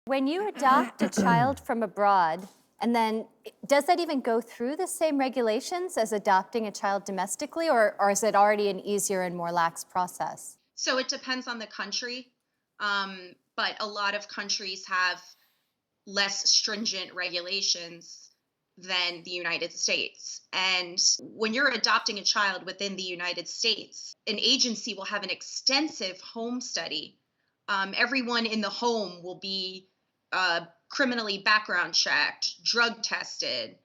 When you adopt a child from abroad, and then does that even go through the same regulations as adopting a child domestically, or is it already an easier and more lax process? So it depends on the country, but a lot of countries have less stringent regulations than the United States. And when you're adopting a child within the United States, an agency will have an extensive home study. Everyone in the home will be criminally background checked, drug tested.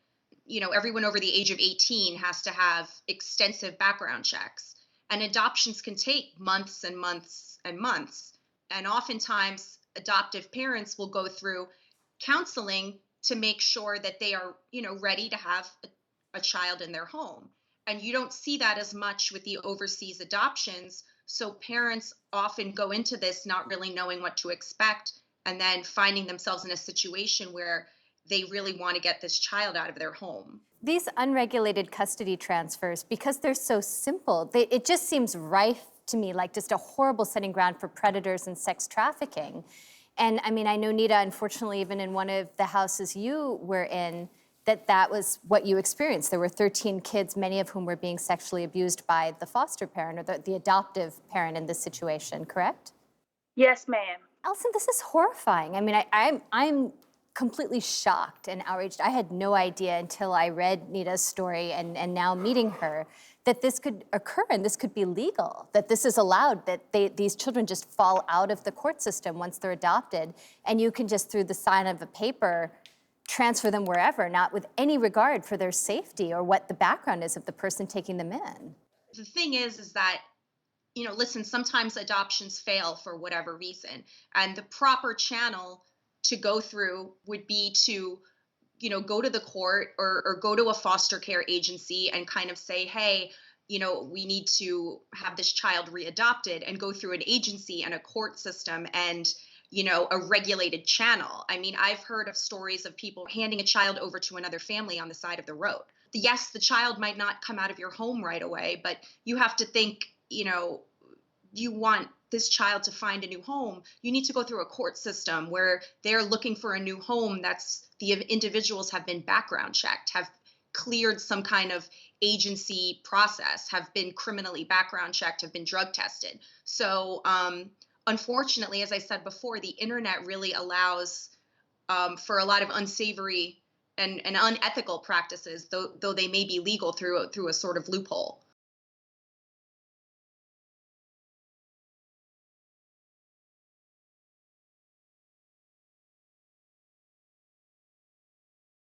Everyone over the age of 18 has to have extensive background checks. And adoptions can take months and months and months. And oftentimes, adoptive parents will go through counseling to make sure that they are, ready to have a child in their home. And you don't see that as much with the overseas adoptions. So parents often go into this not really knowing what to expect and then finding themselves in a situation where they really want to get this child out of their home. These unregulated custody transfers, because they're so simple, it just seems rife to me like just a horrible setting ground for predators and sex trafficking. And I mean, I know, Nita, unfortunately, even in one of the houses you were in, that was what you experienced. There were 13 kids, many of whom were being sexually abused by the foster parent or the adoptive parent in this situation, correct? Yes, ma'am. Allison, this is horrifying. I mean, I'm completely shocked and outraged. I had no idea until I read Nita's story and now meeting her that this could occur and this could be legal, that this is allowed, that these children just fall out of the court system once they're adopted, and you can just, through the sign of a paper, transfer them wherever, not with any regard for their safety or what the background is of the person taking them in. The thing is that listen, sometimes adoptions fail for whatever reason. And the proper channel to go through would be to, go to the court or go to a foster care agency and kind of say, hey, we need to have this child readopted, and go through an agency and a court system and, a regulated channel. I mean, I've heard of stories of people handing a child over to another family on the side of the road. Yes, the child might not come out of your home right away, but you have to think, you want this child to find a new home, you need to go through a court system where they're looking for a new home. That's the individuals have been background checked, have cleared some kind of agency process, have been criminally background checked, have been drug tested. So unfortunately, as I said before, the internet really allows for a lot of unsavory and unethical practices, though they may be legal through a sort of loophole.